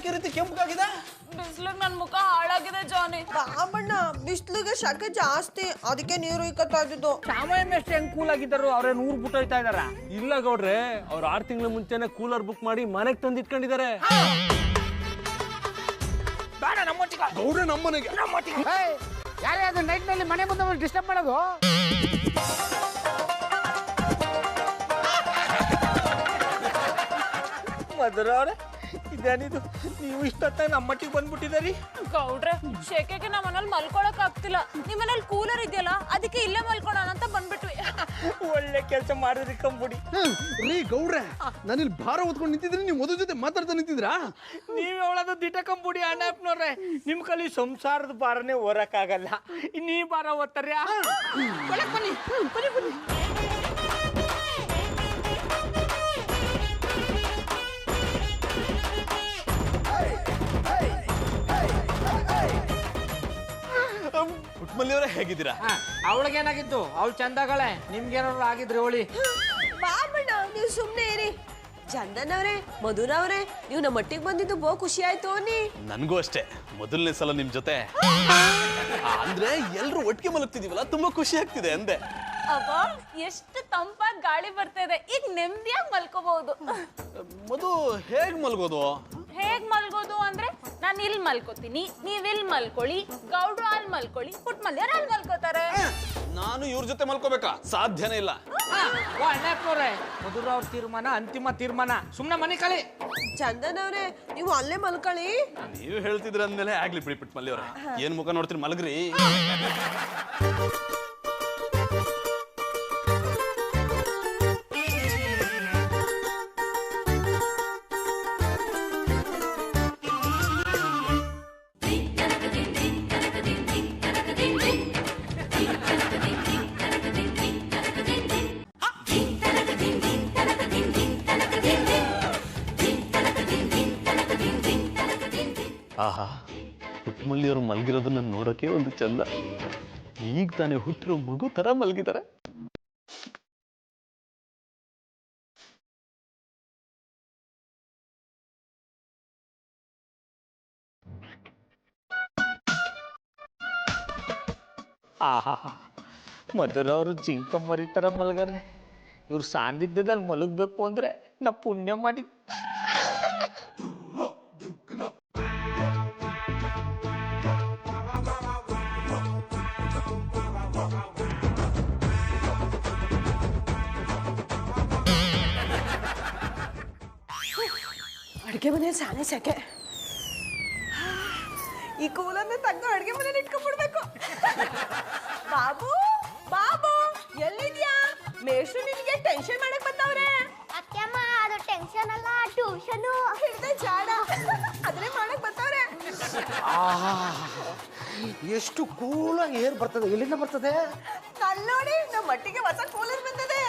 ಯಾಕೆ ರೀತಿ ಕೆಂಪಗಾಗಿದೆ? ಬಿಸ್ಲಿಗೆ ನನ್ ಮುಖ ಹಾಳಾಗಿದೆ ಜಾನಿ. ಬಾಬಣ್ಣ ಬಿಸ್ಲಿಗೆ ಶಕೆ ಜಾಸ್ತಿ, ಅದಕ್ಕೆ ನೀರು ಇಕ್ಕತ್ತಾ ಇದ್ದು. ಸಾಮಾನ್ಯ ಎಷ್ಟು ಹೆಂಗ್ ಕೂಲ್ ಆಗಿದ್ದಾರು, ಅವ್ರೇ 100 ಬಿಟ್ಟು ಹೋಯ್ತಾ ಇದಾರ? ಇಲ್ಲ ಗೌಡ್ರೆ, ಅವ್ರು 6 ತಿಂಗಳ ಮುಂಚೆನೆ ಕೂಲರ್ ಬುಕ್ ಮಾಡಿ ಮನೆಗೆ ತಂದು ಇಟ್ಕೊಂಡಿದ್ದಾರೆ. ಬೇಡ ನಮ್ಮೊಟ್ಟಿಗೆ ಗೌಡ್ರೆ ನಮ್ಮನೆಗೆ. ಯಾರೇ ಅದು ನೈಟ್ ನಲ್ಲಿ ಮನೆ ಮುಂದೆ ಡಿಸ್ಟರ್ಬ್ ಮಾಡೋದು? ಮಧುರ ಅವ್ರೆ, ಇದೇನಿದು ನೀವು ಇಷ್ಟೊತ್ತ ನಮ್ಮಟ್ಟಿಗೆ ಬಂದ್ಬಿಟ್ಟಿದ್ದೀರಿ? ಗೌಡ್ರೆ, ಶೆಕೆಗೆ ನಮ್ಮ ಮನೇಲಿ ಮಲ್ಕೊಳಕ್ ಆಗ್ತಿಲ್ಲ. ನಿಮ್ ಮನೇಲಿ ಕೂಲರ್ ಇದೆಯಲ್ಲ, ಅದಕ್ಕೆ ಇಲ್ಲೇ ಮಲ್ಕೊಳೋಣ ಅಂತ ಬಂದ್ಬಿಟ್ವಿ. ಒಳ್ಳೆ ಕೆಲಸ ಮಾಡಿದ್ರಿ ಕಂಬುಡಿ. ರೀ ಗೌಡ್ರೆ, ನಾನಿಲ್ಲಿ ಭಾರ ಹೊತ್ಕೊಂಡು ನಿಂತಿದ್ರೆ ನೀವು ಮಧು ಜೊತೆ ಮಾತಾಡ್ತಾ ನಿಂತಿದ್ರಾ? ನೀವ್ ಹೇಳೋದು ದಿಟ ಕಂಬುಡಿ ಅಣ್ಣಪ್ಪನವ್ರೆ. ನಿಮ್ ಕಲಿ ಸಂಸಾರದ ಭಾರನೇ ಹೊರಕ್ಕಾಗಲ್ಲ, ಇನ್ನೀ ಭಾರ ಓದ್ತಾರ್ಯಾ? ಬನ್ನಿ ಬನ್ನಿ ಬನ್ನಿ. ಪುಟ್ಮಲ್ಲಿಯವರೇ ಹೇಗಿದ್ದೀರಾ? ಅವಳಿಗೇನಾಗಿತ್ತು? ಅವಳು ಚಂದಗಳೇ, ನಿಮ್ಗೇನಾದ್ರು ಆಗಿದ್ರಿ ಹೋಳಿ? ಬಾಬಣ್ಣ ನೀವು ಸುಮ್ನೆ ಇರಿ. ಚಂದನ್ ಅವ್ರೆ, ಮಧುರ ಅವ್ರೆ, ನೀವು ನಮ್ಮ ಮಟ್ಟಿಗೆ ಬಂದಿದ್ದು ಬಹು ಖುಷಿ ಆಯ್ತು ಅನ್ನಿ. ನನ್ಗೂ ಅಷ್ಟೇ, ಮೊದಲನೇ ಸಲ ನಿಮ್ ಜೊತೆ. ಅಂದ್ರೆ ಎಲ್ರು ಒಟ್ಟಿಗೆ ಮಲಗ್ತಿದೀವಲ್ಲ, ತುಂಬಾ ಖುಷಿ ಆಗ್ತಿದೆ ಅಂದೆ. ಅವ ಎಷ್ಟು ತಂಪಾಗಿ ಗಾಳಿ ಬರ್ತಾ ಇದೆ, ಈಗ ನೆಮ್ಮದಿಯಾಗಿ ಮಲ್ಕೋಬಹುದು. ಮಧು, ಹೇಗ್ ಮಲ್ಗೋದು? ಹೇಗ್ ಮಲ್ಗೋದು ಅಂದ್ರೆ, ನಾನು ಇಲ್ಲಿ ಮಲ್ಕೋತೀನಿ, ನೀವ್ ಇಲ್ಲಿ ಮಲ್ಕೊಳ್ಳಿ, ಗೌಡ್ರು ಅಲ್ಲಿ ಮಲ್ಕೊಳ್ಳಿ, ಪುಟ್ಮಲ್ಲಿಯವ್ರು ಅಲ್ಲಿ ಮಲ್ಕೋತಾರೆ. ನಾನು ಇವ್ರ ಜೊತೆ ಮಲ್ಕೋಬೇಕಾ? ಸಾಧ್ಯನೇ ಇಲ್ಲ. ಅಣ್ಣಪ್ಪನವ್ರೆ, ಮಧುರ ಅವ್ರ ತೀರ್ಮಾನ ಅಂತಿಮ ತೀರ್ಮಾನ. ಸುಮ್ನೆ ಮನೆ ಕಳಿ. ಚಂದನ್ ಅವ್ರೆ, ನೀವು ಅಲ್ಲೇ ಮಲ್ಕೊಳ್ಳಿ. ನೀವು ಹೇಳ್ತಿದ್ರ ಅಂದ್ಮೇಲೆ ಆಗ್ಲಿ ಬಿಡಿ ಪುಟ್ಮಲ್ಲಿಯವ್ರೆ. ಏನ್ ಮುಖ ನೋಡ್ತೀರಿ, ಮಲಗ್ರಿ. ಆಹಾ, ಪುಟ್ಮಲ್ಲಿಯವರು ಮಲಗಿರೋದನ್ನ ನೋಡೋಕೆ ಒಂದು ಚಂದ. ಈಗ ತಾನೇ ಹುಟ್ಟಿರೋ ಮಗು ತರ ಮಲಗಿದ್ದಾರೆ. ಆಹಾ, ಮಧುರ ಅವರು ಜಿಂಕ ಮರಿತರ ಮಲಗಾರೆ. ಇವ್ರು ಸಾನ್ನಿಧ್ಯದಲ್ಲಿ ಮಲಗಬೇಕು ಅಂದ್ರೆ ನಾ ಪುಣ್ಯ ಮಾಡಿ. ಅಡುಗೆ ಮನೇಲಿ ಸಾನೆ ಸೆಕೆ. ಈ ಕೂಲನ್ನು ತಂದು ಅಡುಗೆ ಮನೇಲಿ ಇಟ್ಕೊಂಡ್ಬಿಡ್ಬೇಕು. ಬಾಬು ಬಾಬು ಎಲ್ಲಿದ್ಯಾ? ಮೇಷ್ಟ್ರು ನಿನ್ಗೆ ಟೆನ್ಷನ್ ಮಾಡಕ್ ಬಂದವ್ರೆ. ಅತ್ತೆಮ್ಮ, ಅದು ಟೆನ್ಷನ್ ಅಲ್ಲ, ಟ್ಯೂಷನ್. ಹಿಡ್ದೆ ಜಾಡ ಅದ್ರೆ ಮಾಡಕ್ ಬಂದವ್ರೆ. ಎಷ್ಟು ಕೂಲಾಗಿ ಏರ್ ಬರ್ತದೆ. ಎಲ್ಲಿಂದ ಬರ್ತದೆ? ನೋಡಿ, ನಮ್ಮ ಮಟ್ಟಿಗೆ ಹೊಸ ಕೂಲರ್ ಬಂದಿದೆ.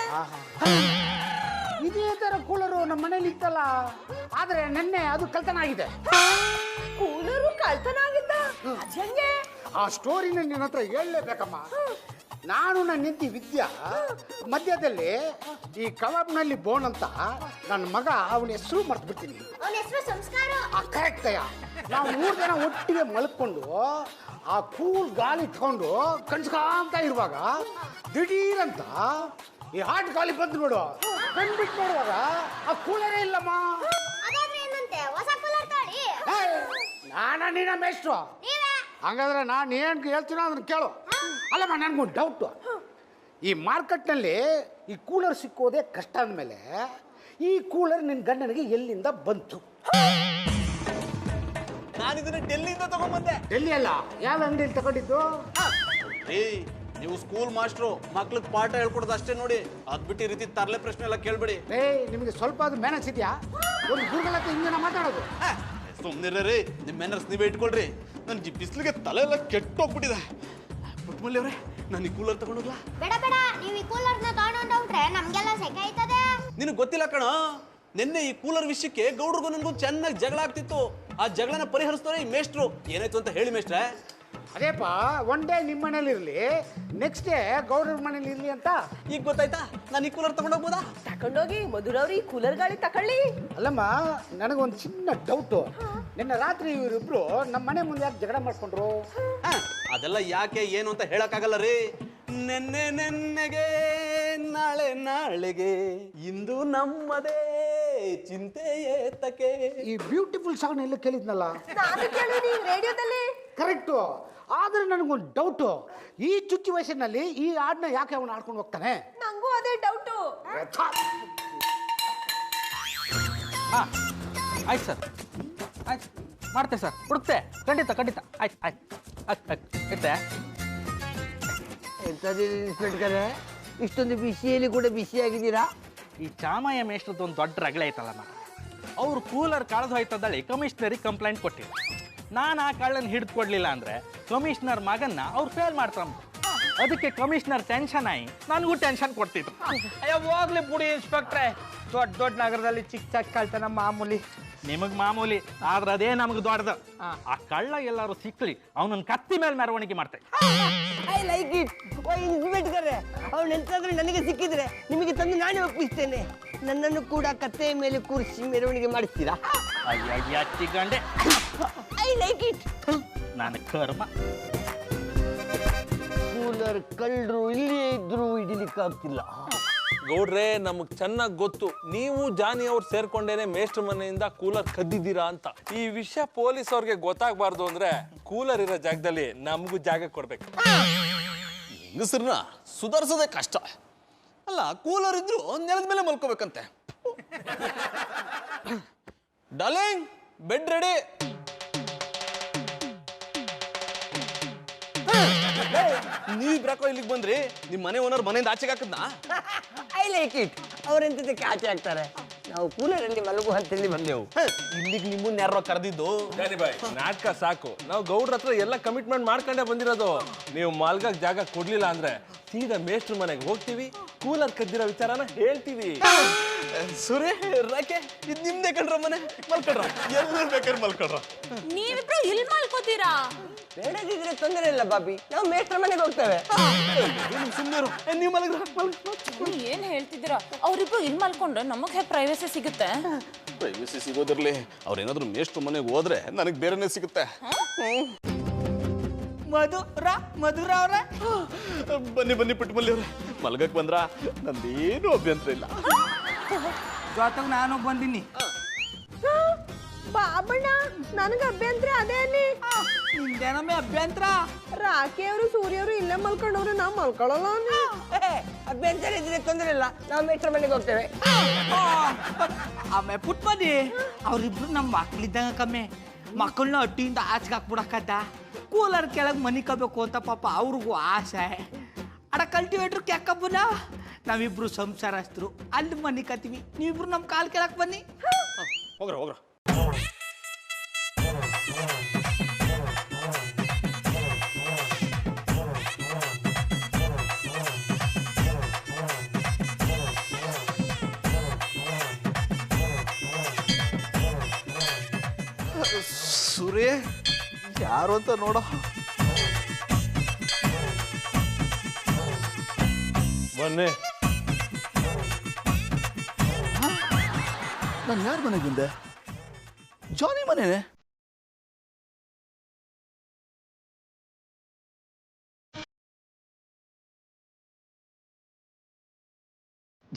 ಇದೇ ತರ ಕೂಲರು ನಮ್ಮ ಮನೇಲಿ ಇತ್ತಲ್ಲ, ಆದ್ರೆ ನೆನ್ನೆ ಅದು ಕಳ್ತನ ಆಗಿದೆ. ಕೂಲರು ಕಳ್ತನ ಆಗಿದ್ದ? ಅಜ್ಜಂಗೆ ಆ ಸ್ಟೋರಿನ ನಿನ್ನ ಹತ್ರ ಹೇಳಲೇಬೇಕಮ್ಮ. ನಾನು ನನ್ನ ಹೆಂಡತಿ ವಿದ್ಯಾ ಮಧ್ಯದಲ್ಲಿ ಈ ಕಬಾಬ್ನಲ್ಲಿ ಬೋನ್ ಅಂತ ನನ್ನ ಮಗ ಅವನ ಹೆಸರು ಮರ್ತು ಬಿಡ್ತೀನಿ. ಅವನ ಹೆಸರು ಸಂಸ್ಕಾರ. ಕರೆಕ್ಟಯ್ಯ. ನಾವು 3 ಜನ ಒಟ್ಟಿಗೆ ಮಲ್ಕೊಂಡು ಆ ಕೂಲ್ ಗಾಳಿ ತಗೊಂಡು ಕಣ್ಸ್ಕಾಂತ ಇರುವಾಗ ದಿಢೀರಂತ ಈ ಹಾಟ್ ಗಾಳಿ ಬಂದು ನೋಡು. ಕಣ್ಬಿಟ್ಟು ನೋಡುವಾಗ ಆ ಕೂಲರೇ ಇಲ್ಲಮ್ಮ. ಅದಾದ್ರೆ ಏನಂತೆ, ಹೊಸ ಕೂಲರ್ ತಾಳಿ. ನಾನ ನೀನ ಮೇಷ್ಟ್ರು. ನೀವೇ ಹಂಗಾದ್ರೆ ನಾನು ಏನು ಹೇಳ್ತೀನೋ ಅದನ್ನ ಕೇಳು. ಅಲ್ಲಮ್ಮ, ನನಗೊಂದು ಡೌಟು. ಈ ಮಾರ್ಕೆಟ್ನಲ್ಲಿ ಈ ಕೂಲರ್ ಸಿಕ್ಕೋದೇ ಕಷ್ಟ ಅಂದಮೇಲೆ ಈ ಕೂಲರ್ ನಿನ್ನ ಗಂಡನಿಗೆ ಎಲ್ಲಿಂದ ಬಂತು? ನಾನು ಇದನ್ನ ಡೆಲ್ಲಿಯಿಂದ ತಗೊಂಡ್ಬಂದೆ. ಡೆಲ್ಲಿ ಅಲ್ಲ, ಯಾವ ಅಂಗಡಿಯಲ್ಲಿ ತಗೊಂಡಿದ್ದು? ನೀವು ಸ್ಕೂಲ್ ಮಾಸ್ಟ್ರು, ಮಕ್ಳಿಗೆ ಪಾಠ ಹೇಳ್ಕೊಡೋದು ಅಷ್ಟೇ ನೋಡಿ. ಅದ್ ಬಿಟ್ಟು ಈ ರೀತಿ ತರಲೆ ಪ್ರಶ್ನೆ ಎಲ್ಲ ಕೇಳ್ಬೇಡಿ. ನಿಮಗೆ ಸ್ವಲ್ಪ ಅದು ಮ್ಯಾನರ್ಸ್ ಇದೆಯಾ? ಒಂದು ಗುರುಗಳ ಹತ್ರ ಹಿಂಗೆ ಮಾತಾಡೋದು. ಸುಮ್ಮನಿರ್ರಿ, ನಿಮ್ಮ ಮ್ಯಾನರ್ಸ್ ನೀವೇ ಇಟ್ಕೊಳ್ರಿ. ನನ್ಗೆ ಬಿಸಿಲಿಗೆ ತಲೆ ಎಲ್ಲ ಕೆಟ್ಟೋಗ್ಬಿಟ್ಟಿದೆ. ಪುಟ್ಮಲ್ಲಿ ಅವರೇ, ನಾನು ಈ ಕೂಲರ್ ತಗೊಂಡೋಗ್ಲಾ? ಬೇಡ ಬೇಡ, ನೀವು ಈ ಕೂಲರ್ನ ತಗೊಂಡೋಗ್ರೆ ನಮ್ಗೆಲ್ಲ ಸೆಕೆ ಆಯ್ತದೆ. ನಿನಗೆ ಗೊತ್ತಿಲ್ಲ ಕಣ, ನಿನ್ನೆ ಈ ಕೂಲರ್ ವಿಷಯಕ್ಕೆ ಗೌಡ್ರಿಗೂ ನನಗೂ ಚೆನ್ನಾಗಿ ಜಗಳ ಆಗ್ತಿತ್ತು. ಆ ಜಗಳನ ಪರಿಹರಿಸ್ತವ್ರೆ ಈ ಮೇಷ್ಟ್ರು. ಏನಾಯ್ತು ಅಂತ ಹೇಳಿ ಮೇಷ್ಟ್ರೆ. ಅದೇಪ್ಪ ಒನ್ ಡೇ ನಿಮ್ಮ ಮನೇಲಿ ಇರಲಿ, ನೆಕ್ಸ್ಟ್ ಡೇ ಗೌಡ್ರ ಮನೇಲಿ ಇರಲಿ ಅಂತ. ಈಗ ಗೊತ್ತಾಯ್ತಾ? ನಾನು ಈ ಕೂಲರ್ ತಗೊಂಡೋಗ್ಬೋದಾ? ತಕೊಂಡೋಗಿ ಮಧುರವ್ರಿ ಕೂಲರ್ ಗಾಳಿ ತಕೊಳ್ಳಿ. ಅಲ್ಲಮ್ಮ, ನನಗೊಂದು ಚಿನ್ನ ಡೌಟು. ನಿನ್ನೆ ರಾತ್ರಿ ಇವರಿಬ್ರು ನಮ್ಮ ಮನೆ ಮುಂದೆ ಯಾಕೆ ಜಗಳ ಮಾಡ್ಕೊಂಡ್ರು? ಅದೆಲ್ಲ ಯಾಕೆ ಏನು ಅಂತ ಹೇಳಕ್ಕಾಗಲ್ಲ ರೀ. ನೆನ್ನೆಗೆ ನಾಳೆ ನಾಳೆಗೆ ಇಂದು ನಮ್ಮದೇ ಚಿಂತೆ ಏತಕ್ಕೆ. ಈ ಬ್ಯೂಟಿಫುಲ್ ಸಾಂಗ್ ಎಲ್ಲ ಕೇಳಿದ್ನಲ್ಲ, ನಾನು ಕೇಳಿನಿ ರೇಡಿಯೋದಲ್ಲಿ. ಕರೆಕ್ಟು. ಆದ್ರೆ ನನಗೊಂದು ಡೌಟು, ಈ ಚುಚ್ಚಿ ವಯಸ್ಸಿನಲ್ಲಿ ಈ ಹಾಡನ್ನ ಯಾಕೆ ಅವನು ಆಡ್ಕೊಂಡು ಹೋಗ್ತಾನೆ? ನಂಗೂ ಅದೇ ಡೌಟು. ಹಾಂ ಆಯ್ತು ಸರ್, ಆಯ್ತು ಮಾಡ್ತೆ ಸರ್, ಹುಡುಕ್ತೆ ಖಂಡಿತ ಖಂಡಿತ. ಆಯ್ತು ಆಯ್ತು ಆಯ್ತು ಆಯ್ತು ಇಟ್ಟೆ. ಇನ್ಸ್ಪೆಕ್ಟರ್, ಇಷ್ಟೊಂದು ಬಿಸಿಯಲ್ಲಿ ಕೂಡ ಬಿಸಿಯಾಗಿದ್ದೀರಾ? ಈ ಚಾಮಯ್ಯ ಮೇಷ್ಟ್ರದ್ದು ಒಂದು ದೊಡ್ಡ ರಗಳೆ ಐತಲ್ಲ ನಾನು, ಅವ್ರು ಕೂಲರ್ ಕಳೆದು ಹೋಯ್ತದಳಿ ಕಮಿಷನರಿಗೆ ಕಂಪ್ಲೇಂಟ್ ಕೊಟ್ಟಿದ್ರು. ನಾನು ಆ ಕಳ್ಳನ್ನು ಹಿಡಿದು ಕೊಡಲಿಲ್ಲ ಅಂದರೆ ಕಮಿಷನರ್ ಮಗನ್ನ ಅವ್ರು ಫೇಲ್ ಮಾಡ್ತಾರೆ. ಅದಕ್ಕೆ ಕಮಿಷನರ್ ಟೆನ್ಷನ್ ಆಗಿ ನನಗೂ ಟೆನ್ಷನ್ ಕೊಡ್ತಿದ್ರು. ಅಯ್ಯೋ ಹೋಗ್ಲಿ ಬಿಡಿ ಇನ್ಸ್ಪೆಕ್ಟ್ರೆ, ದೊಡ್ಡ ದೊಡ್ಡ ನಗರದಲ್ಲಿ ಚಿಕ್ಕ ಚಿಕ್ಕ ಕಳ್ತನ ಮಾಮೂಲಿ. ನಿಮಗೆ ಮಾಮೂಲಿ, ಆದ್ರೆ ಅದೇ ನಮಗೆ ದೊಡ್ಡದು. ಆ ಕಳ್ಳ ಎಲ್ಲರೂ ಸಿಕ್ಕಲಿ ಅವನನ್ನ ಕತ್ತಿ ಮೇಲೆ ಮೆರವಣಿಗೆ ಮಾಡ್ತಾರೆ. I like it. ಓ ಇನ್ಸ್ಪೆಕ್ಟರ್, ಅವ್ನು ಎಂತಾದ್ರೂ ನನಗೆ ಸಿಕ್ಕಿದ್ರೆ ನಿಮಗೆ ತಂದು ನಾನೇ ಒಪ್ಪಿಸ್ತೇನೆ. ನನ್ನನ್ನು ಕೂಡ ಕತ್ತೆಯ ಮೇಲೆ ಕೂರಿಸಿ ಮೆರವಣಿಗೆ ಮಾಡಿಸ್ತೀರಾ? ಅಯ್ಯ ಚಿಗಂಡೆ, ಐ ಲೈಕ್ ಇಟ್. ನಾನು ಕರ್ಮ. ಕೂಲರ್ ಕಳ್ಳರು ಇಲ್ಲಿಯೇ ಇದ್ರು ಹಿಡಿಲಿಕ್ಕಾಗ್ತಿಲ್ಲ. ಗೌಡ್ರೆ, ನಮಗ್ ಚೆನ್ನಾಗಿ ಗೊತ್ತು ನೀವು ಜಾನಿ ಅವ್ರು ಸೇರ್ಕೊಂಡೇನೆ ಮೇಷ್ಟ್ರ ಮನೆಯಿಂದ ಕೂಲರ್ ಕದ್ದಿದ್ದೀರಾ ಅಂತ. ಈ ವಿಷಯ ಪೊಲೀಸ್ ಅವ್ರಿಗೆ ಗೊತ್ತಾಗಬಾರ್ದು ಅಂದ್ರೆ ಕೂಲರ್ ಇರೋ ಜಾಗದಲ್ಲಿ ನಮಗೂ ಜಾಗ ಕೊಡ್ಬೇಕು. ಹೆಂಗಸರನ್ನ ಸುಧಾರಿಸೋದೇ ಕಷ್ಟ ಅಲ್ಲ. ಕೂಲರ್ ಇದ್ರು ನೆಲದ ಮೇಲೆ ಮಲ್ಕೋಬೇಕಂತೆ. Darling, bed ready. ನೀವಿಬ್ರಾಕೋ ಇಲ್ಲಿಗೆ ಬಂದ್ರಿ? ನಿಮ್ಮ ಮನೆ ಓನರ್ ಮನೆಯಿಂದ ಆಚೆಗೆ ಹಾಕದ್ನಾ? I like it. ಅವರೆಂತದಕ್ಕೆ ಆಚೆ ಆಗ್ತಾರೆ? ನಾವು ಕೂಲರಲ್ಲಿ ಮಲಗು ಅಂತೇಳಿ ಬಂದೆವು. ಇಲ್ಲಿಗೆ ನಿಮ್ಮನ್ನ ಯಾರೋ ಕರೆದಿದ್ದು? ಜಾನಿ ಬಾಯ್, ನಾಟಕ ಸಾಕು. ನಾವು ಗೌಡ್ರ ಹತ್ರ ಎಲ್ಲ ಕಮಿಟ್ಮೆಂಟ್ ಮಾಡ್ಕೊಂಡೇ ಬಂದಿರೋದು. ನೀವು ಮಲ್ಗಕ್ ಜಾಗ ಕೊಡ್ಲಿಲ್ಲ ಅಂದ್ರೆ ಸೀದಾ ಮೇಷ್ಟ್ರ ಮನೆಗೆ ಹೋಗ್ತೀವಿ, ಕೂಲರ್ ಕದ್ದಿರೋ ವಿಚಾರನ ಹೇಳ್ತೀವಿ. ಸುರೇ ರಾಕೆ, ಇದು ನಿಮ್ದೇ ಕಣ್ರ ಮನೆ, ಮಲ್ಕೊಳ್ರ. ಎಲ್ಲರೂ ಬೇಕಾದ್ರೆ ಮಲ್ಕೊಳ್ರ. ನೀವಿಬ್ರು ಇಲ್ಲಿ ಮಲ್ಕೋತೀರಾ? ಬೇಡದಿದ್ರೆ ತೊಂದರೆ ಇಲ್ಲ ಬಾಬಿ, ನಾವು ಮೇಷ್ಟ್ರ ಮನೆಗೆ ಹೋಗ್ತೇವೆ. ಸುಮ್ಮನೆ ನೀವು ಮಲಗ್ರ. ನೀವ್ ಏನ್ ಹೇಳ್ತಿದ್ದೀರಾ? ಅವ್ರಿಬ್ರು ಇಲ್ಲಿ ಮಲ್ಕೊಂಡ್ರೆ ನಮಗ್ ಹೇಗೆ ಪ್ರೈವಸಿ ಸಿಗುತ್ತೆ? ಪ್ರೈವಸಿ ಸಿಗೋದಿರ್ಲಿ, ಅವ್ರೇನಾದ್ರೂ ಮೇಷ್ಟ್ರ ಮನೆಗೆ ಹೋದ್ರೆ ನನಗೆ ಬೇರೆನೇ ಸಿಗುತ್ತೆ. ಮಧುರ ಅವ್ರೆ, ಬನ್ನಿ ಬನ್ನಿ ಪುಟ್ಟಮಲ್ಲಿ ಅವ್ರೆ, ಮಲ್ಗಕ್ ಬಂದ್ರ? ನಂದೇನು ಅಭ್ಯಂತರ ಇಲ್ಲ. ಜೊತೆಗೆ ನಾನು ಬಂದಿನಿ. ಬಾಬಣ್ಣ, ನನಗೆ ಅಭ್ಯಂತರ ಅದೇನಿ. ನಿಮ್ದೇನಮ್ಮೆ ಅಭ್ಯಂತರ? ರಾಕಿ ಅವರು ಸೂರ್ಯ ಅವರು ಇಲ್ಲೇ ಮಲ್ಕೊಂಡವ್ರು, ನಾವು ಮಲ್ಕೊಳ್ಳಲ್ಲ. ಅಭ್ಯಂತರ ಇದ್ರೆ ತೊಂದರೆ ಇಲ್ಲ, ನಾವು ಮೇಷ್ಟ್ರ ಮನೆಗೆ ಹೋಗ್ತೇವೆ. ಆಮೇಲೆ ಪುಟ್ಮದಿ ಅವ್ರಿಬ್ರು ನಮ್ಮ ಮಕ್ಳಿದ್ದಂಗ ಕಮ್ಮಿ. ಮಕ್ಕಳನ್ನ ಅಟ್ಟಿಯಿಂದ ಆಚೆಗೆ ಹಾಕ್ಬಿಡಕ್ಕದ್ದ. ಕೂಲರ್ ಕೆಳಗೆ ಮನಿ ಕಬೇಕು ಅಂತ ಪಾಪ ಅವ್ರಿಗೂ ಆಸೆ. ಅಡ ಕಲ್ಟಿವೇಟ್ರು ಕೆಕ್ಕಬ್ಬನ ನಾವಿಬ್ರು ಸಂಸಾರಸ್ಥರು ಅಲ್ಲಿ ಮನಿ ಕತ್ತೀವಿ, ನೀವಿಬ್ರು ನಮ್ಮ ಕಾಲ್ ಕೆಳಕ್ಕೆ ಬನ್ನಿ. ಹೋಗ್ರ ಹೋಗ್ರ. ಸುರೇ ಯಾರು ಅಂತ ನೋಡ. ಬನ್ನಿ. ನಾನು ಯಾರ ಮನೆಗೆ ಬಂದೆ? ಜಾನಿ ಮನೆನೇ.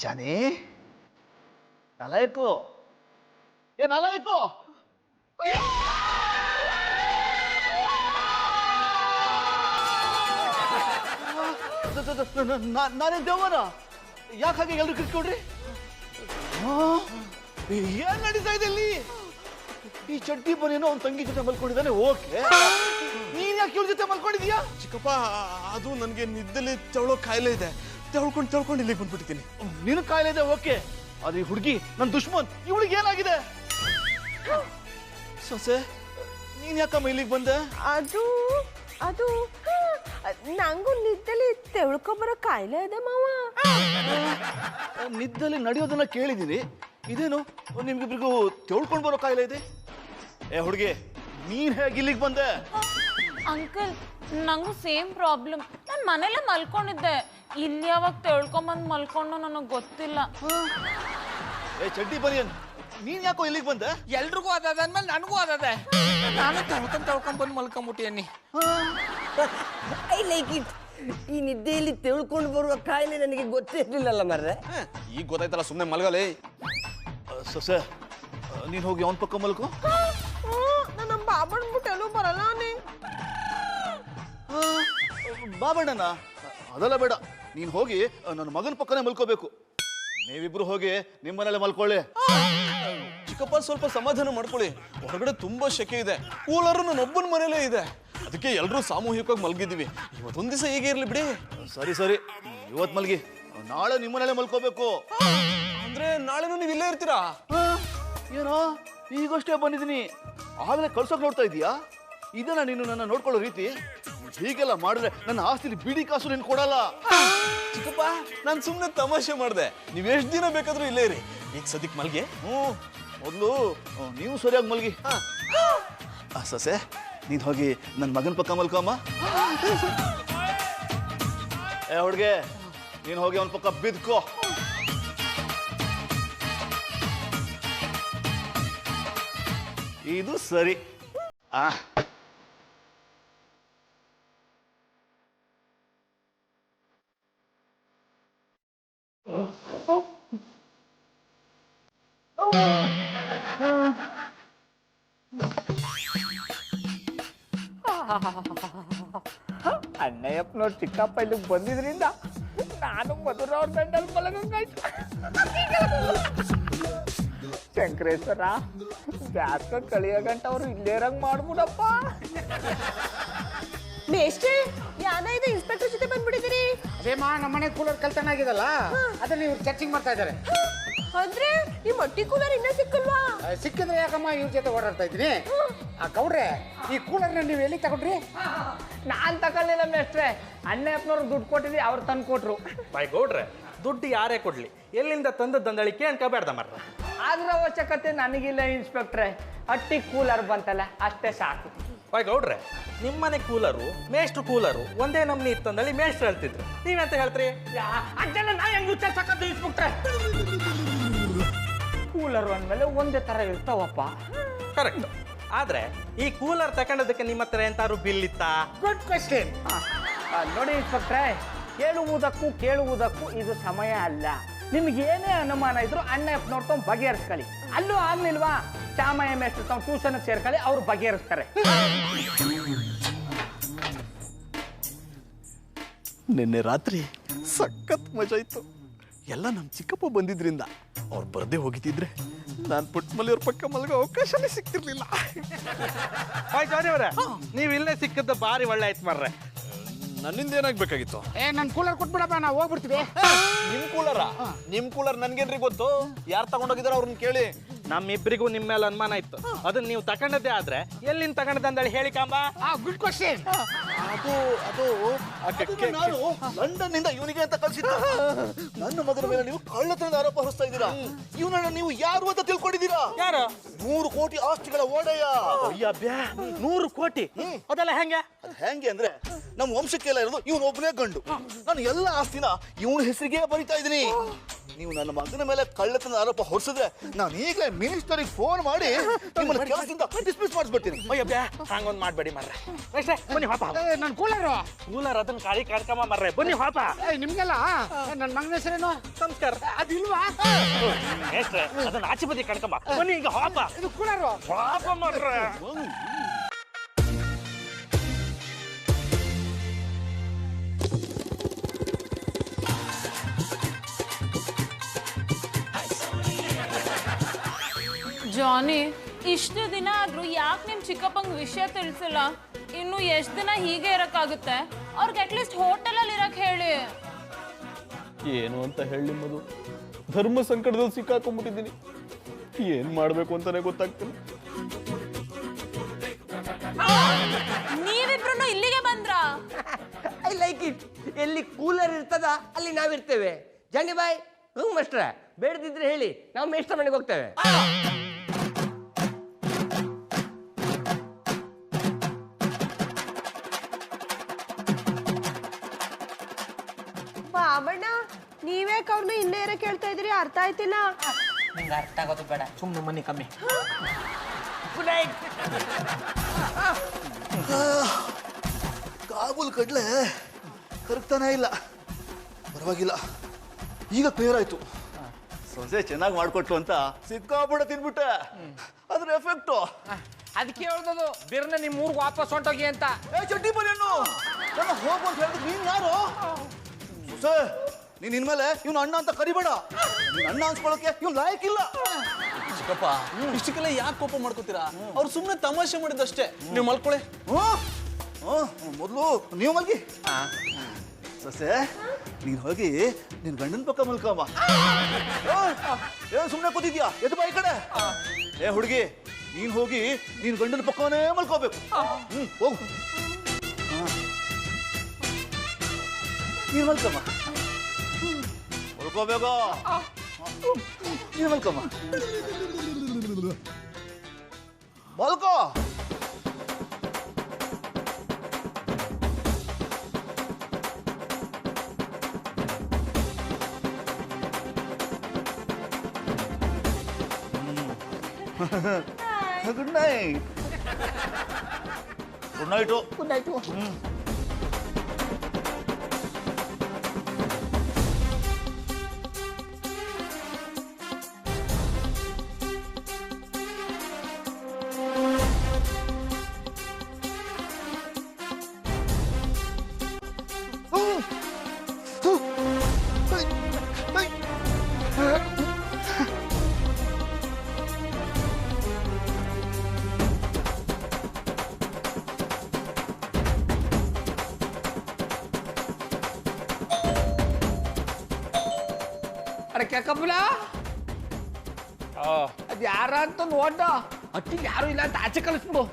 ಜಾನಿ, ನಲಾಯ್ಕು ನಲಾಯ್ಕು. ನಾನೇ ದೇವರ? ಯಾಕೆ ಹಾಗೆ ಎಲ್ರು ಕಿಟ್ಕೊಡ್ರಿ? ಏನ್ ನಡೀತಾ ಇದೆ ಇಲ್ಲಿ? ಈ ಚಡ್ಡಿ ಬನೇನೋ ಅವ್ನ ತಂಗಿ ಜೊತೆ ಮಲ್ಕೊಂಡಿದ್ದಾನೆ. ಓಕೆ, ನೀನ್ ಯಾಕೆ ಇವ್ರ ಜೊತೆ ಮಲ್ಕೊಂಡಿದ್ಯಾ? ಚಿಕ್ಕಪ್ಪ, ಅದು ನನಗೆ ನಿದ್ದೆಲಿ ತೆವಳೋ ಕಾಯಿಲೆ ಇದೆ. ತೆವಳ್ಕೊಂಡು ಇಲ್ಲಿಗೆ ಬಂದ್ಬಿಟ್ಟಿದ್ದೀನಿ. ನಿನ್ ಕಾಯಿಲೆ ಇದೆ ಓಕೆ, ಅದು ಈ ಹುಡುಗಿ ನನ್ನ ದುಶ್ಮನ್. ಇವಳಿಗೆ ಏನಾಗಿದೆ? ಸೊಸೆ, ನೀನ್ ಯಾಕಮ್ಮ ಇಲ್ಲಿಗೆ ಬಂದೆ? ಅದು ಅದು ನಂಗೂ ನಿದ್ದೆಲಿ ತೆಳ್ಕೊಬರೋ ಕಾಯಿಲೆ ಇದೆ ಮಾವ. ನಿದ್ದೆಲಿ ನಡೆಯೋದನ್ನ ಕೇಳಿದ್ದೀನಿ, ಇದೇನು ನಿಮ್ಗಿಬ್ರಿಗೂ ತೆವಳ್ಕೊಂಡು ಬರೋ ಕಾಯಿಲೆ ಇದೆ? ಏ ಹುಡುಗಿ, ನೀನ್ ಹೇಗೆ ಇಲ್ಲಿಗೆ ಬಂದೆ? ಅಂಕಲ್, ನಂಗೂ ಸೇಮ್ ಪ್ರಾಬ್ಲಮ್. ನಾನು ಮನೇಲೆ ಮಲ್ಕೊಂಡಿದ್ದೆ, ಇಲ್ಲಿ ಯಾವಾಗ ತೆಳ್ಕೊಂಬಂದು ಮಲ್ಕೊಂಡು ನನಗೆ ಗೊತ್ತಿಲ್ಲ. ಏ ಚಡ್ಡಿ ಬನಿಯನ್, ನೀನ್ ಯಾಕೋ ಇಲ್ಲಿಗೆ ಬಂದೆ? ಎಲ್ರಿಗೂ ಅದಾದ ಅಂದ್ಮೇಲೆ ನನಗೂ ಅದಾದೆ. ನಾನು ತಳ್ಕೊಂಡ್ ಮಲ್ಕೊಂಬಿಟ್ಟಿಯನ್ನಿ. I like it. ಈ ನಿದ್ದೆಯಲ್ಲಿ ತೆಳ್ಕೊಂಡು ಬರುವ ಕಾಯಿಲೆ ನನಗೆ ಗೊತ್ತೇ ಇರಲಿಲ್ಲಲ್ಲ ಮರ್ರೆ. ಈಗ ಗೊತ್ತಾಯ್ತಲ್ಲ, ಸುಮ್ಮನೆ ಮಲ್ಗಲೇ. ಸೊಸೆ, ನೀನ್ ಹೋಗಿ ಅವನ ಪಕ್ಕ ಮಲ್ಕೋ. ನನ್ನ ಬಾಬಣ್ಣ ಬಿಟ್ಟು ಎಲ್ಲೂ ಬರಲ್ಲ ನೀ. ಬಾಬಣ್ಣನ ಅದೆಲ್ಲ ಬೇಡ, ನೀನ್ ಹೋಗಿ ನನ್ನ ಮಗನ ಪಕ್ಕನೇ ಮಲ್ಕೋಬೇಕು. ನೀವಿಬ್ರು ಹೋಗಿ ನಿಮ್ಮ ಮನೇಲೆ ಮಲ್ಕೊಳ್ಳಿ. ಚಿಕ್ಕಪ್ಪ ಸ್ವಲ್ಪ ಸಮಾಧಾನ ಮಾಡ್ಕೊಳ್ಳಿ, ಹೊರಗಡೆ ತುಂಬಾ ಶೆಕೆ ಇದೆ, ಕೂಲರು ನನ್ನೊಬ್ಬನ ಮನೇಲೇ ಇದೆ, ಅದಕ್ಕೆ ಎಲ್ಲರೂ ಸಾಮೂಹಿಕವಾಗಿ ಮಲ್ಗಿದ್ದೀವಿ. ಇವತ್ತೊಂದ್ ದಿವಸ ಹೀಗೆ ಇರ್ಲಿ ಬಿಡಿ. ಸರಿ ಸರಿ, ಇವತ್ ಮಲ್ಗಿ, ನಾಳೆ ನಿಮ್ಮ ಮನೇಲೆ ಮಲ್ಕೋಬೇಕು. ಅಂದ್ರೆ ನಾಳೆನೂ ನೀವು ಇಲ್ಲೇ ಇರ್ತೀರಾ? ಏನೋ ಈಗಷ್ಟೇ ಬಂದಿದ್ದೀನಿ, ಆಗಲೇ ಕಳ್ಸೋಕ್ ನೋಡ್ತಾ ಇದೀಯಾ? ಇದನ್ನ ನೀನು ನನ್ನ ನೋಡ್ಕೊಳ್ಳೋ ರೀತಿ? ಹೀಗೆಲ್ಲ ಮಾಡಿದ್ರೆ ನನ್ನ ಆಸ್ತಿಲಿ ಬಿಡಿ ಕಾಸು ನೀನು ಕೊಡಲ್ಲ. ಚಿಕ್ಕಪ್ಪ, ನಾನು ಸುಮ್ಮನೆ ತಮಾಷೆ ಮಾಡಿದೆ, ನೀವು ಎಷ್ಟು ದಿನ ಬೇಕಾದ್ರೂ ಇಲ್ಲೇ ಇರಿ. ಈಗ ಸದ್ಯಕ್ಕೆ ಮಲ್ಗೆ. ಮೊದಲು ನೀವು ಸರಿಯಾಗಿ ಮಲ್ಗಿ. ಸೊಸೆ, ನೀನು ಹೋಗಿ ನನ್ನ ಮಗನ ಪಕ್ಕ ಮಲ್ಕಮ್ಮ. ಏ ಹುಡ್ಗೆ, ನೀನು ಹೋಗಿ ಅವನ ಪಕ್ಕ ಬಿದ್ಕೋ. ಇದು ಸರಿ. ಅಣ್ಣಯ್ಯಪ್ಪನವ್ರು ಚಿಕ್ಕಪ್ಪ ಇಲ್ಲಿಗೆ ಬಂದಿದ್ರಿಂದ ನಾನು ಮಧುರ ಅವ್ರ ಗಂಡಲ್ಲಿ ಮಲಗಂಗಾಯ್ತು. ಶಂಕರೇಶ್ವರ, ಜಾತಕ ಕಳಿಯೋ ಗಂಟ ಅವ್ರು ಇಲ್ಲೇರಂಗ್ ಮಾಡ್ಬಿಡಪ್ಪ. ಮೇಷ್ಟ್ರೆ, ಯಾನ ಇದು ಇನ್ಸ್ಪೆಕ್ಟರ್ ಜೊತೆ ಬಂದ್ಬಿಟ್ಟಿದ್ದೀರಿ? ಅದೇಮ್ಮ, ನಮ್ಮನೆ ಕೂಲರ್ ಕಳ್ತನ ಆಗಿದಲ್ಲ, ಅದನ್ನ ಇವ್ರು ಚರ್ಚಿಂಗ್ ಮಾಡ್ತಾ ಇದ್ದಾರೆ. ಅಂದ್ರೆ ಈ ಮಟ್ಟಿ ಕೂಲರ್ ಇನ್ನೂ ಸಿಕ್ಕಲ್ವಾ? ಸಿಕ್ಕಿದ್ರೆ ಯಾಕಮ್ಮ ಇವ್ರ ಜೊತೆ ಓಡಾಡ್ತಾ ಇದ್ದೀನಿ? ಗೌಡ್ರೆ, ಈ ಕೂಲರ್ನ ನೀವು ಎಲ್ಲಿ ತಗೊಂಡ್ರಿ? ನಾನ್ ತಗೊಳ್ಳಿಲ್ಲ ಮೇಷ್ಟ್ರೆ, ಅಣ್ಣಯ್ಯಪ್ಪನವ್ರು ದುಡ್ಡು ಕೊಟ್ಟಿದ್ವಿ, ಅವ್ರು ತಂದು ಕೊಟ್ರು. ಬಾಯ್ ಗೌಡ್ರೆ, ದುಡ್ಡು ಯಾರೇ ಕೊಡ್ಲಿ, ಎಲ್ಲಿಂದ ತಂದದ್ದಂದಳಿಕೆ ಅನ್ಕೋಬೇಡ್ದ ಮರ್ರ. ಅದ್ರ ಅವಶ್ಯಕತೆ ನನಗಿಲ್ಲ ಇನ್ಸ್ಪೆಕ್ಟ್ರೆ, ಅಟ್ಟಿ ಕೂಲರ್ ಬಂತಲ್ಲ ಅಷ್ಟೇ ಸಾಕು. ಬಾಯ್ ಗೌಡ್ರೆ, ನಿಮ್ಮನೆ ಕೂಲರು ಮೇಷ್ಟ್ರು ಕೂಲರು ಒಂದೇ ನಮ್ನಿ ಇತ್ತಂದಳಿ ಮೇಷ್ಟ್ರು ಹೇಳ್ತಿದ್ರು, ನೀವೆಂತ ಹೇಳ್ತೀರಿ? ಅದೆಲ್ಲ ನಾ ಹೆಂಗ್ ವಿಚಾರಿಸಕದ್ದು ಇನ್ಸ್ಪೆಕ್ಟ್ರೆ? ಕೂಲರು ಅಂದ್ಮೇಲೆ ಒಂದೇ ತರ ಇರ್ತಾವಪ್ಪ. ಕರೆಕ್ಟ್. ಆದ್ರೆ ಈ ಕೂಲರ್ ತಗೊಂಡದಕ್ಕೆ ನಿಮ್ಮ ಹತ್ರ ಎಂತಾರು ಬಿಲ್ ಇತ್ತಾ? Good question. ನೋಡಿ ಇನ್ಸ್ಪೆಕ್ಟ್ರೆ, ಕೇಳುವುದಕ್ಕೂ ಇದು ಸಮಯ ಅಲ್ಲ. ನಿಮ್ಗೆ ಏನೇ ಅನುಮಾನ ಇದ್ರು ಅಣ್ಣಯ್ಯಪ್ಪನವ್ರ ತಮ್ಮ ಬಗೆಹರಿಸ್ಕೊಳ್ಳಿ. ಅಲ್ಲೂ ಆಗ್ಲಿಲ್ವಾ, ಚಾಮಯ್ಯ ಮೇಷ್ಟ್ರು ತಾವು ಟ್ಯೂಷನ್ಗೆ ಸೇರ್ಕೊಳ್ಳಿ, ಅವ್ರು ಬಗೆಹರಿಸ್ತಾರೆ. ನಿನ್ನೆ ರಾತ್ರಿ ಸಖತ್ ಮಜಾ ಇತ್ತು. ಎಲ್ಲ ನಮ್ಮ ಚಿಕ್ಕಪ್ಪ ಬಂದಿದ್ರಿಂದ. ಅವ್ರು ಬರದೇ ಹೋಗಿದ್ದಿದ್ರೆ ನಾನು ಪುಟ್ಟಮಲ್ಲಿಯವ್ರ ಪಕ್ಕ ಮಲಗೋ ಅವಕಾಶನೇ ಸಿಕ್ತಿರ್ಲಿಲ್ಲ. ಬಾಯ್ ಜಾನಿಯವರೇ, ನೀವು ಇಲ್ಲೇ ಸಿಕ್ಕದ್ದು ಬಾರಿ ಒಳ್ಳೆ ಆಯ್ತು ಮರ್ರೆ. ನನ್ನಿಂದ ಏನಾಗ್ಬೇಕಾಗಿತ್ತು? ನನ್ ಕೂಲರ್ ಕೊಟ್ಬಿಡಪ್ಪ, ನಾವು ಹೋಗ್ಬಿಡ್ತೀವಿ. ನಿಮ್ ಕೂಲರ್ ನನ್ಗೇನ್ರಿ ಗೊತ್ತು? ಯಾರು ತಗೊಂಡೋಗಿದಾರ ಅವ್ರನ್ನ ಕೇಳಿ. ನಮ್ಮಿಬ್ಬರಿಗೂ ನಿಮ್ಮ ಮೇಲೆ ಅನುಮಾನ ಇತ್ತು, ಅದನ್ನ ನೀವು ತಗೊಂಡದ್ದೇ ಆದ್ರೆ ಎಲ್ಲಿಂದ ತಗೊಂಡದಂದಳಿ ಹೇಳಿ ಕಾಂಬ. Good question. ನಾನು ಲಂಡನ್ ನಿಂದ ಇವನಿಗೆ ಅಂತ ಕಳ್ಸಿದ್ದ. ನನ್ನ ಮಗನ ಮೇಲೆ ನೀವು ಕಳ್ಳತನದ ಆರೋಪ ಹೊರಿಸ್ತಾ ಇದ್ದೀರಾ. ಇವನನ್ನ ನೀವು ಯಾರು ಅಂತ ತಿಳ್ಕೊಂಡಿದ್ದೀರಾ? ಯಾರು? 100 ಕೋಟಿ ಆಸ್ತಿಗಳ ಒಡೆಯ. 100 ಕೋಟಿ? ಅದೆಲ್ಲ ಹೆಂಗೆ? ಅದ್ ಹೆಂಗೆ ಅಂದ್ರೆ, ನಮ್ಮ ವಂಶಕ್ಕೆಲ್ಲ ಇರೋದು ಇವನು ಒಬ್ಬನೇ ಗಂಡು. ನಾನು ಎಲ್ಲ ಆಸ್ತಿನ ಇವನ ಹೆಸರಿಗೆ ಬರಿತಾ ಇದ್ದೀನಿ. ನೀವು ನನ್ನ ಮಗನ ಮೇಲೆ ಕಳ್ಳತನದ ಆರೋಪ ಹೊರಿಸಿದ್ರೆ ನಾನು ಈಗಲೇ ಮಿನಿಸ್ಟರಿಗೆ ಫೋನ್ ಮಾಡಿ ನಿಮ್ಮನ್ನ ಕೆಲಸದಿಂದ ಡಿಸ್ಮಿಸ್ ಮಾಡಿಸ್ಬಿಡ್ತೀನಿ. ಹಂಗೊಂದು ಮಾಡ್ಬೇಡಿ ಮರ್ರೆ. ಬನ್ನಿ ಹಾಪ. ನನ್ ಕೂಲರ್ ಅದನ್ನ ಕಾಳಿ ಕಾಡ್ಕಮ್ಮ ಮರ್ರೆ, ಬನ್ನಿ ಹಾಪ. ನಿಮ್ಗೆಲ್ಲ ನನ್ನ ಮಗನ ಹೆಸರೇನು? ಸಂಸ್ಕಾರ ಅದಿಲ್ವಾ? ಅದನ್ನ ಆಚೆ ಬದಿ ಕಡ್ಕಮ್ಮ, ಬನ್ನಿ ಈಗ ಹಾಪ. ಇದು ಕೂಲರು. ಹಾಪ ಮರ್ರೆ. ಜಾನಿ, ಇಷ್ಟು ದಿನ ಆದ್ರೂ ಯಾಕೆ ನಿಮ್ ಚಿಕ್ಕಪ್ಪಂಗ್ ವಿಷಯ ತಿಳಿಸಿಲ್ಲ? ಇನ್ನು ಎಷ್ಟು ದಿನ ಹೀಗೆ ಇರಕ್ಕಾಗುತ್ತೆ? ಅವ್ರಿಗೆ ಅಟ್ಲೀಸ್ಟ್ ಹೋಟೆಲಲ್ಲಿ ಇರಕ್ ಹೇಳಿ. ಏನು ಅಂತ ಹೇಳಿ ಮಧು, ಧರ್ಮ ಸಂಕಟದಲ್ಲಿ ಸಿಕ್ಕಾಕೊಂಡ್ಬಿಟ್ಟಿದ್ದೀನಿ. ಏನ್ ಮಾಡ್ಬೇಕು ಅಂತಾನೆ ಗೊತ್ತಾಗ್ತಿಲ್ಲ. ನೀವಿಬ್ರು ಇಲ್ಲಿಗೆ ಬಂದ್ರಾ? I like it. ಎಲ್ಲಿ ಕೂಲರ್ ಇರ್ತದ ಅಲ್ಲಿ ನಾವಿರ್ತೇವೆ. ಜಾನಿ ಬಾಯ್, ಮಾಸ್ಟ್ರ, ಬೇಡದಿದ್ರೆ ಹೇಳಿ, ನಾವು ಮೇಷ್ಟ್ರ ಮನೆಗೆ ಹೋಗ್ತೇವೆ. ಮಾಮಣ್ಣ ನೀವ್ಯಾಕೆ ಅವ್ರನ್ನ ಇಲ್ಲೇ ಇರೋ ಕೇಳ್ತಾ ಇದ್ರಿ ಅರ್ಥ ಆಯ್ತಿಲ್ಲ. ನಿಂಗೆ ಅರ್ಥ ಆಗೋದು ಬೇಡ, ಸುಮ್ಮನೆ ಮನೆ ಕಮ್ಮಿ. Good night. ಕಾಬೂಲ್ ಕಡ್ಲೆ ಕರಗ್ತಾನೆ ಇಲ್ಲ. ಪರವಾಗಿಲ್ಲ, ಈಗ ಕ್ಲಿಯರ್ ಆಯ್ತು. ಸೊಸೆ ಚೆನ್ನಾಗಿ ಮಾಡ್ಕೊಟ್ಲು ಅಂತ ಸಿಕ್ಕಾಪುಡ ತಿನ್ಬಿಟ್ಟೆ. ಅದ್ರ ಎಫೆಕ್ಟು. ಅದಕ್ಕೆ ಹೇಳ್ದದು ಬಿರ್ನ ನಿಮ್ಮ ಊರಿಗೆ ವಾಪಸ್ ಹೊಂಟೋಗಿ ಅಂತ. ಚಡ್ಡಿ ಬನ್ನಿ ನನ್ನ ಹೋಗು ಅಂತ ಹೇಳಿದ್ರೆ ನೀನ್ ಯಾರು? ಸೊಸೆ, ನೀನ್ ಇನ್ಮೇಲೆ ಇವ್ನು ಅಣ್ಣ ಅಂತ ಕರಿಬೇಡ. ನೀನ್ ಅಣ್ಣ ಅನ್ಸ್ಕೊಳಕ್ಕೆ ಇವ್ನು ಲಾಯಕ್ಕಿಲ್ಲ. ಚಿಕ್ಕಪ್ಪ, ಇಷ್ಟಕ್ಕೆಲ್ಲ ಯಾಕೆ ಕೋಪ ಮಾಡ್ಕೋತೀರಾ? ಅವ್ರು ಸುಮ್ಮನೆ ತಮಾಷೆ ಮಾಡಿದಷ್ಟೇ. ನೀವು ಮಲ್ಕೊಳ್ಳಿ. ಮೊದಲು ನೀವು ಮಲ್ಗಿ. ಸೊಸೆ, ನೀನ್ ಹೋಗಿ ನಿನ್ ಗಂಡನ ಪಕ್ಕ ಮಲ್ಕಮ್ಮ. ಏನ್ ಸುಮ್ಮನೆ ಕೂತಿದ್ಯಾ? ಎದ್ದು ಬಾ ಈ ಕಡೆ. ಏ ಹುಡುಗಿ, ನೀನ್ ಹೋಗಿ ನೀನ್ ಗಂಡನ ಪಕ್ಕವನೇ ಮಲ್ಕೋಬೇಕು. ಹೋಗು. ನೀನ್ ಮಲ್ಕಮ್ಮ. ಮಲ್ಕೋಬೇಕು. ನೀನ್ ಮಲ್ಕಮ್ಮ. ಮಲ್ಕೋ. Good night. Good night. Good night. ಅರೆ ಕೆಕ್ಕಪ್ಪಲ, ಅದು ಯಾರ ಅಂತ ನೋಡ. ಅಟ್ಟಿಗೆ ಯಾರು ಇಲ್ಲ ಅಂತ ಆಚೆ ಕಳಿಸ್ಬಿಡು.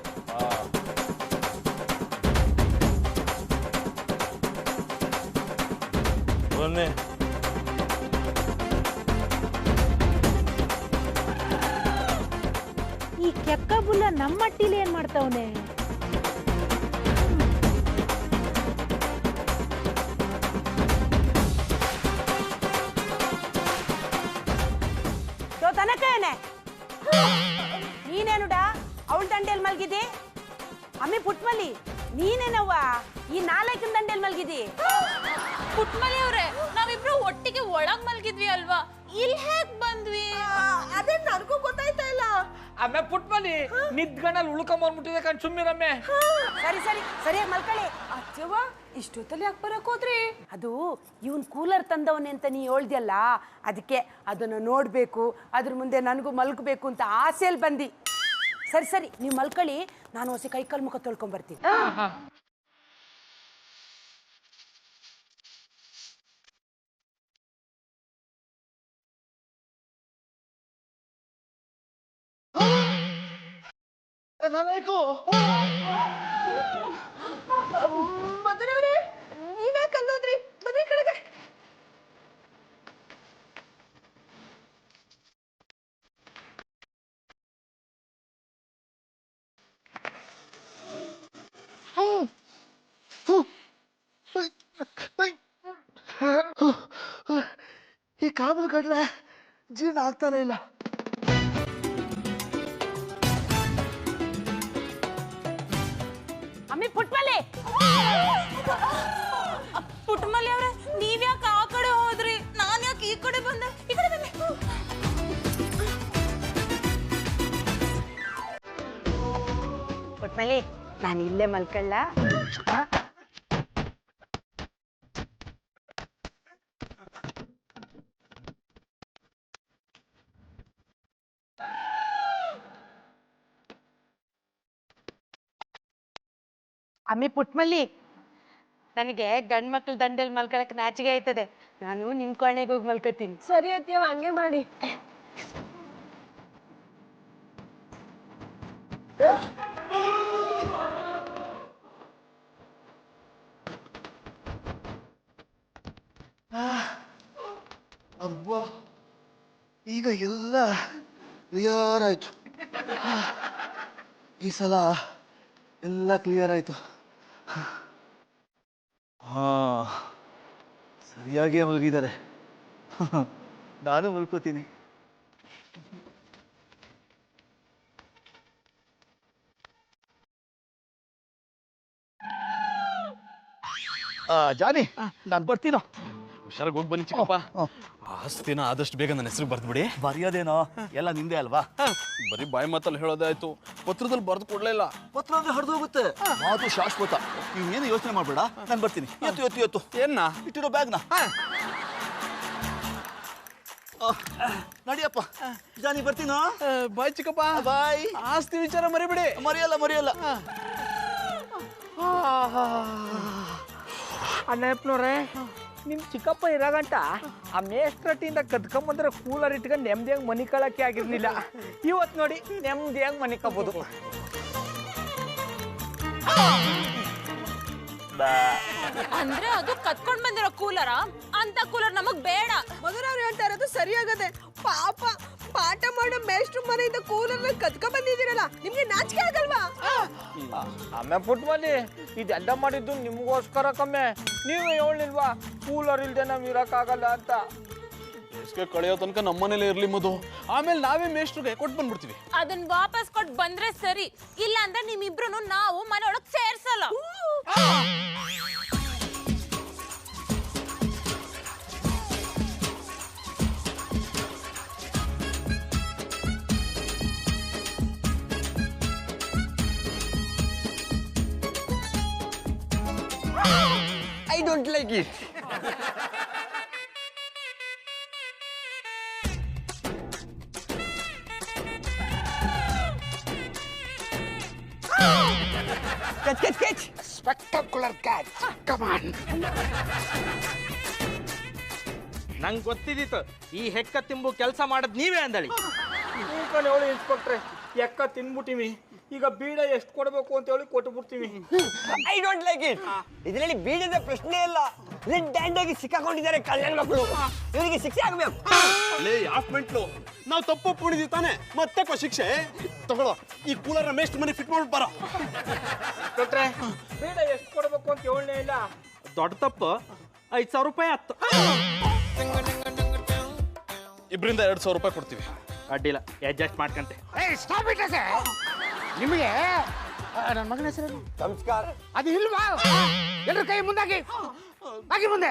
ಬನ್ನಿ. ಈ ಕೆಕ್ಕ ಬುಲ್ಲ ನಮ್ಮ ಅಟ್ಟಿಲಿ ಏನ್ ಮಾಡ್ತಾವನೆ? ತನಕೇನೆ ನೀನೇನುಡ ಅವಳ ದಂಡೆಯಲ್ಲಿ ಮಲ್ಗಿದ್ದಿ? ಅಮ್ಮಿ ಪುಟ್ಮಲಿ ನೀನೇನವ್ವ ಈ ನಾಲ್ಕಿನ ದಂಡೆಯಲ್ಲಿ ಮಲ್ಗಿದ್ದಿ? ಪುಟ್ಮಲಿ ಅವ್ರೆ, ನಾವಿಬ್ರು ಒಟ್ಟಿಗೆ ಒಳಗ್ ಮಲ್ಗಿದ್ವಿ ಅಲ್ವಾ? ಇಲ್ಲಿ ಹೇಗ್ ಬಂದ್ವಿ? ಅದೇ ನನಗೂ ಗೊತ್ತಾಯ್ತಾ ಇಲ್ಲ. ಆಮೇಲೆ ಪುಟ್ಮಲಿ ನಿದ್ಗಣ್ಣಲ್ಲಿ ಉಳ್ಕೊಂಬಂದ್ಬಿಟ್ಟಿದೆ ಕಣ್. ಸುಮ್ಮಿರಮ್ಮೆ. ಸರಿ ಸರಿ ಸರಿಯಾಗಿ ಮಲ್ಕೊಳ್ಳಿ. ಅಜ್ಜವ್ವ, ಇಷ್ಟೊತ್ತಲ್ಲಿ ಯಾಕೆ ಬರಕ್ ಹೋದ್ರಿ? ಅದು ಇವನ್ ಕೂಲರ್ ತಂದವನೇ ಅಂತ ನೀ ಹೇಳ್ದ್ಯಲ್ಲ, ಅದಕ್ಕೆ ಅದನ್ನು ನೋಡ್ಬೇಕು, ಅದ್ರ ಮುಂದೆ ನನಗೂ ಮಲ್ಕಬೇಕು ಅಂತ ಆಸೆಯಲ್ಲಿ ಬಂದಿ. ಸರಿ ಸರಿ, ನೀವು ಮಲ್ಕೊಳ್ಳಿ, ನಾನು ಹೊಸ ಕೈ ಕಾಲು ಮುಖ ತೊಳ್ಕೊಂಬರ್ತೀನಿ. ನೀವ್ಯಾಕಲ್ಲೋದ್ರಿ? ಬನ್ನಿ ಕಡೆಗೆ. ಈ ಕಾಬೂಲ್ ಕಡ್ಲೆ ಜೀರ್ಣ ಆಗ್ತಾನೆ ಇಲ್ಲ. ಅಮ್ಮಿ ಪುಟ್ಮಲಿ, ಪುಟ್ಮಲಿ ಅವ್ರೆ, ನೀವ್ಯಾಕೆ ಆ ಕಡೆ ಹೋದ್ರಿ? ನಾನ್ ಯಾಕೆ ಈ ಕಡೆ ಬಂದೆ? ಈ ಕಡೆ ಬನ್ನಿ. ಪುಟ್ಮಲಿ, ನಾನು ಇಲ್ಲೇ ಮಲ್ಕೊಳ್ಳ? ಅಮ್ಮಿ ಪುಟ್ಮಲ್ಲಿ, ನನಗೆ ಗಂಡು ಮಕ್ಳು ದಂಡೆಯಲ್ಲಿ ಮಲ್ಕೊಳಕ್ಕೆ ನಾಚಿಕೆ ಆಯ್ತದೆ. ನಾನು ನಿನ್ ಕೋಣೆಗೆ ಹೋಗಿ ಮಲ್ಕೊತೀನಿ. ಸರಿ ಅತ್ತೀವ, ಹಂಗೆ ಮಾಡಿ. ಅಬ್ಬಾ, ಈಗ ಎಲ್ಲ ಕ್ಲಿಯರ್ ಆಯ್ತು. ಈ ಸಲ ಎಲ್ಲ ಕ್ಲಿಯರ್ ಆಯ್ತು. ಹಾ ಸರಿಯಾಗೇ ಮಲಗಿದ್ದಾರೆ. ನಾನು ಮಲ್ಕೋತೀನಿ. ಜಾನಿ, ನಾನು ಬರ್ತೀನೋ. ಹುಷಾರಾಗಿ ಹೋಗಿ ಬನ್ನಿ ಚಿಕ್ಕಪ್ಪ. ಆಸ್ತಿನ ಆದಷ್ಟು ಬೇಗ ನನ್ನ ಹೆಸರು ಬರ್ದ್ಬಿಡಿ. ಬರೆಯೋದೇನೋ ಎಲ್ಲ ನಿಂದೆ ಅಲ್ವಾ? ಬರೀ ಬಾಯಿ ಮಾತಲ್ಲಿ ಹೇಳೋದಾಯ್ತು, ಪತ್ರದಲ್ಲಿ ಬರ್ದು ಕೊಡ್ಲಿಲ್ಲ. ಪತ್ರ ಅಂದ್ರೆ ಹರಿದೋಗುತ್ತೆ, ಮಾತು ಶಾಶ್ವತ. ನೀವೇನು ಯೋಚನೆ ಮಾಡಬೇಡ, ನಾನು ಬರ್ತೀನಿ. ಎತ್ತು ಏನ್ನ ಇಟ್ಟಿರೋ ಬ್ಯಾಗ್ನ ನಡಿಯಪ್ಪ. ಜಾನಿ ಬರ್ತೀನೋ. ಬಾಯ್ ಚಿಕ್ಕಪ್ಪ. ಬಾಯ್. ಆಸ್ತಿ ವಿಚಾರ ಮರಿಬಿಡಿ. ಮರೆಯಲ್ಲ. ಅಣ್ಣಪ್ಪನವ್ರೆ, ನಿಮ್ ಚಿಕ್ಕಪ್ಪ ಇರಾಗಂಟ ಆ ಮೇಸ್ಟ್ರಟ್ಟಿಯಿಂದ ಕದ್ಕೊಂಬಂದ್ರೆ ಕೂಲರ್ ಇಟ್ಕೊಂಡು ನೆಮ್ಮದಿಯಾಗಿ ಮನಿ ಕಳಕ್ಕೆ ಆಗಿರ್ಲಿಲ್ಲ. ಇವತ್ತು ನೋಡಿ ನೆಮ್ಮದಿಯಾಗಿ ಮನಿ ಕಬೋದು. ಅಂದ್ರೆ ಅದು ಕತ್ಕೊಂಡ್ ಬಂದಿರೋ ಕೂಲರ? ಅಂತ ಕೂಲರ್ ನಮಗ್ ಬೇಡ. ಮಗನವ್ರು ಹೇಳ್ತಾ ಇರೋದು ಸರಿಯಾಗದೆ. ಪಾಪ ಪಾಠ ಮಾಡೋ ಮೇಷ್ಟ್ರು ಮನೆಯಿಂದ ಕೂಲರ್ನ ಕದ್ಕ ಬಂದಿದ್ದೀರಲ್ಲ, ನಿಮ್ಗೆ ನಾಚಿಕೆ ಆಗಲ್ವಾ? ಅಮ್ಮೆ ಪುಟ್ಮಲ್ಲಿ ಇದೆಲ್ಲ ಮಾಡಿದ್ದು ನಿಮ್ಗೋಸ್ಕರ ಕಮ್ಮೆ. ನೀವೇ ಹೇಳಿಲ್ವಾ ಕೂಲರ್ ಇಲ್ದೆ ನಾವ್ ಇರಕ್ಕಾಗಲ್ಲ ಅಂತ? ಬೇಸಿಗೆ ಕಳೆಯೋ ತನಕ ನಮ್ಮನೇಲೆ ಇರ್ಲಿ ಮಧು, ಆಮೇಲೆ ನಾವೇ ಮೇಷ್ಟ್ರಿಗೆ ಕೊಟ್ಟು ಬಂದ್ಬಿಡ್ತೀವಿ. ಅದನ್ನ ವಾಪಸ್ ಕೊಟ್ಟು ಬಂದ್ರೆ ಸರಿ, ಇಲ್ಲ ಅಂದ್ರೆ ನಿಮ್ಮಿಬ್ರು ನಾವು ಮನೆ ಒಳಗ್ ಸೇರ್ಸಲ್ಲ. I don't like it. Catch. Spectacular catch. Come on. ನಂಗೆ ಗೊತ್ತಿದ್ದಿತ್ತು ಈ ಹೆಕ್ಕ ತಿಂಬು ಕೆಲಸ ಮಾಡೋದು ನೀವೇ ಅಂದಳಿ. ಹೇಳಿ ಇನ್ಸ್ಪೆಕ್ಟ್ರೆ, ಎಕ್ಕ ತಿನ್ಬಿಟ್ಟಿವಿ, ಈಗ ಬೀಡ ಎಷ್ಟು ಕೊಡಬೇಕು ಅಂತ ಹೇಳಿ ಕೊಟ್ಬಿಡ್ತೀವಿ. I don't like it. ಇದರಲ್ಲಿ ಬೀಳದ ಪ್ರಶ್ನೆ ಇಲ್ಲ. ರೆಡ್ ಹ್ಯಾಂಡ್ ಆಗಿ ಸಿಕ್ಕಾಕೊಂಡಿದ್ದಾರೆ ಕಲ್ಯಾಣ ಮಕ್ಕಳು. ಇವರಿಗೆ ಶಿಕ್ಷೆ ಆಗಬೇಕು. ಲೇ ಆಫ್ ಮೆಂಟ್ಲು, ನಾವು ತಪ್ಪು ಪುಣಿದೀವಿ ತಾನೆ, ಮತ್ತೆ ಶಿಕ್ಷೆ ತಗೊಳ್ಳೋ. ಈ ಕೂಲರ್ನ ಮೇಷ್ಟ್ರ ಮನೆ ಫಿಟ್ ಮಾಡ್ಬಿಟ್ಟು ಬರೋ. ಕೊಟ್ರೆ ಬೀಡ ಎಷ್ಟು ಕೊಡಬೇಕು ಅಂತ ಹೇಳಲೇ ಇಲ್ಲ. ದೊಡ್ಡ ತಪ್ಪು 5,000 ರೂಪಾಯಿ ಆಯ್ತು. ಇಬ್ಬರಿಂದ 2,000 ರೂಪಾಯಿ ಕೊಡ್ತೀವಿ. ಅಡ್ಡಿಲ್ಲ, ಅಡ್ಜಸ್ಟ್ ಮಾಡ್ಕಂತೆ. ಸ್ಟಾಪ್ ಇಟ್ ಅಸೆ. ನಿಮಗೆ ನನ್ನ ಮಗನ ಹೆಸರು ನಮಸ್ಕಾರ. ಅದು ಇಲ್ವಾ? ಎಲ್ಲರ ಕೈ ಮುಂದಾಗಿ ಮುಂದೆ